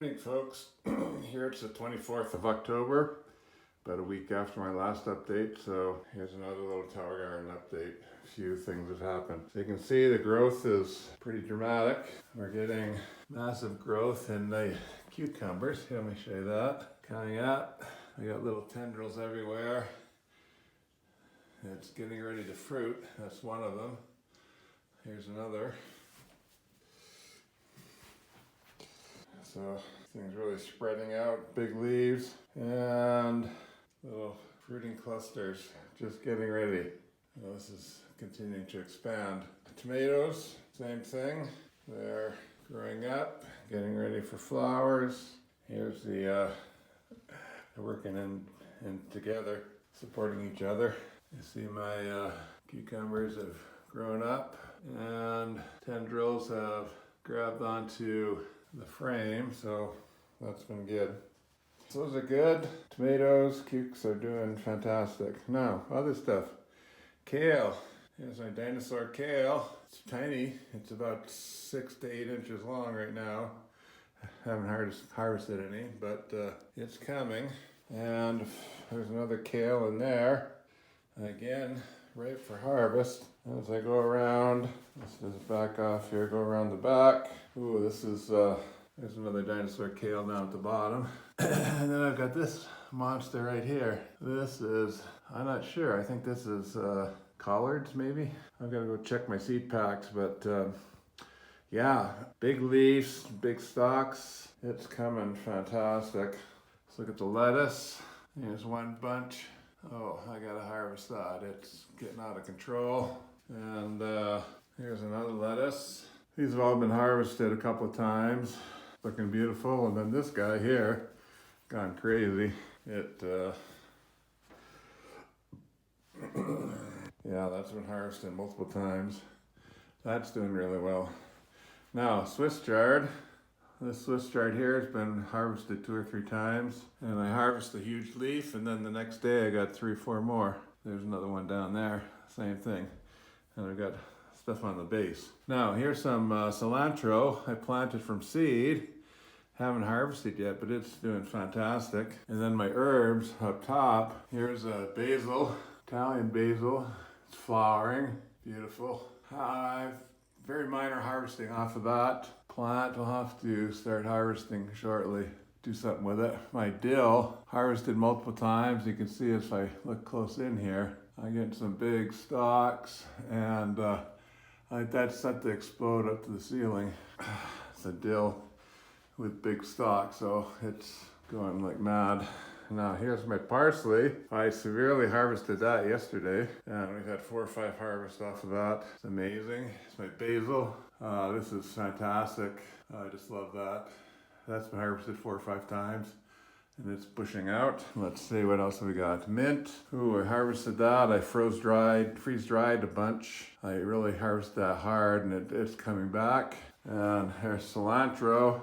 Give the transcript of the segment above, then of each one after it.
Morning, folks. Here it's the 24th of October, about a week after my last update. So here's another little tower garden update. A few things have happened. So you can see the growth is pretty dramatic. We're getting massive growth in the cucumbers. Here, let me show you that. Coming up, I got little tendrils everywhere. It's getting ready to fruit. That's one of them. Here's another. So things really spreading out, big leaves and little fruiting clusters just getting ready. Well, this is continuing to expand. Tomatoes, same thing. They're growing up, getting ready for flowers. Here's they're working in together, supporting each other. You see my cucumbers have grown up and tendrils have grabbed onto the frame, so that's been good. So those are good. Tomatoes, cukes are doing fantastic. Now, other stuff. Kale. Here's my dinosaur kale. It's tiny. It's about 6 to 8 inches long right now. Haven't harvested any, but it's coming. And there's another kale in there. Again, ripe for harvest. As I go around, let's just back off here, go around the back. Ooh, this is, there's another dinosaur kale down at the bottom. And then I've got this monster right here. This is, I'm not sure, I think this is collards maybe? I've got to go check my seed packs, but yeah, big leaves, big stalks. It's coming fantastic. Let's look at the lettuce. Here's one bunch. Oh, I gotta harvest that. It's getting out of control. And here's another lettuce. These have all been harvested a couple of times. Looking beautiful. And then this guy here, gone crazy. Yeah, that's been harvested multiple times. That's doing really well. Now, Swiss chard. This Swiss chard here has been harvested 2 or 3 times. And I harvest a huge leaf, and then the next day I got 3 or 4 more. There's another one down there, same thing. And I've got stuff on the base. Now, here's some cilantro I planted from seed. Haven't harvested yet, but it's doing fantastic. And then my herbs up top. Here's a basil, Italian basil. It's flowering, beautiful. Very minor harvesting off of that plant. I'll have to start harvesting shortly. Do something with it. My dill, harvested multiple times. You can see if I look close in here, I get some big stalks, and that's set to explode up to the ceiling. It's a dill with big stalks, so it's going like mad. Now here's my parsley. I severely harvested that yesterday, and we've had 4 or 5 harvests off of that. It's amazing. It's my basil. This is fantastic. I just love that. That's been harvested 4 or 5 times, and it's pushing out. Let's see, what else have we got? Mint. Ooh, I harvested that. I freeze-dried a bunch. I really harvested that hard, and it's coming back. And here's cilantro.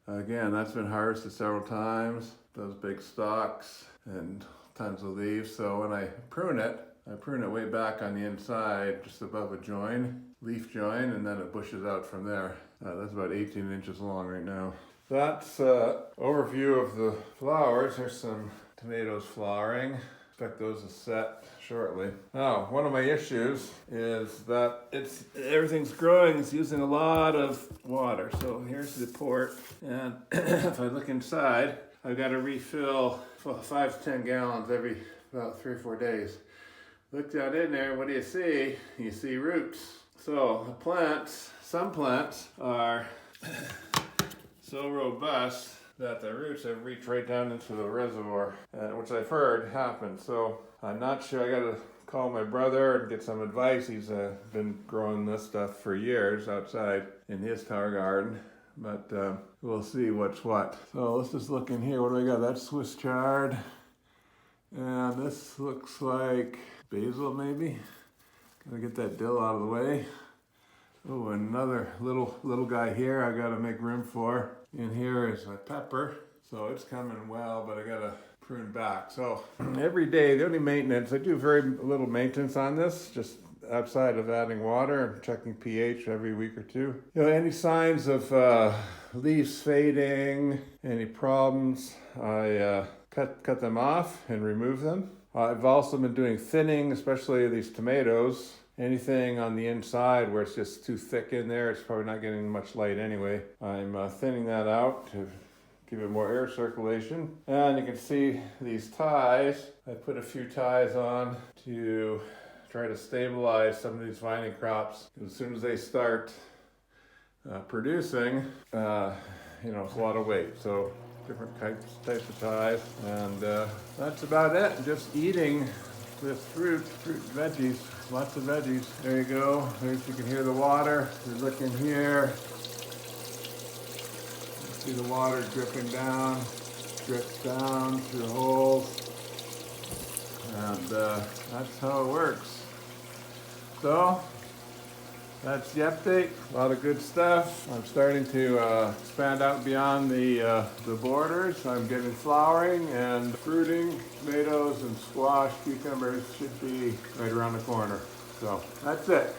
Again, that's been harvested several times. Those big stalks and tons of leaves. So when I prune it way back on the inside, just above a join, leaf join, and then it bushes out from there. That's about 18 inches long right now. That's overview of the flowers. There's some tomatoes flowering. Expect those to set shortly. Now, one of my issues is that everything's growing. It's using a lot of water. So here's the port, and if I look inside, I've got to refill 5 to 10 gallons every about 3 or 4 days. Look down in there, what do you see? You see roots. So the plants, some plants are so robust that the roots have reached right down into the reservoir, which I've heard happen. So I'm not sure. I got to call my brother and get some advice. He's been growing this stuff for years outside in his tower garden. But we'll see what's what. So let's just look in here. What do I got? That's Swiss chard. And this looks like basil maybe. Gotta get that dill out of the way. Oh, another little guy here I gotta make room for. In here is my pepper. So it's coming well, but I gotta prune back. So every day, the only maintenance, I do very little maintenance on this, just outside of adding water and checking pH every week or two. Any signs of leaves fading, any problems, I cut them off and remove them. I've also been doing thinning, especially these tomatoes. Anything on the inside where it's just too thick in there, it's probably not getting much light anyway. I'm thinning that out to give it more air circulation. And you can see these ties. I put a few ties on to try to stabilize some of these vining crops. As soon as they start producing, it's a lot of weight. So different types of ties. And that's about it. Just eating this fruit, veggies, lots of veggies. There you go. There's, you can hear the water. You look in here. See the water dripping down, drips down through holes, and that's how it works. So that's the update. A lot of good stuff. I'm starting to expand out beyond the borders. I'm getting flowering and fruiting. Tomatoes and squash, cucumbers should be right around the corner. So that's it.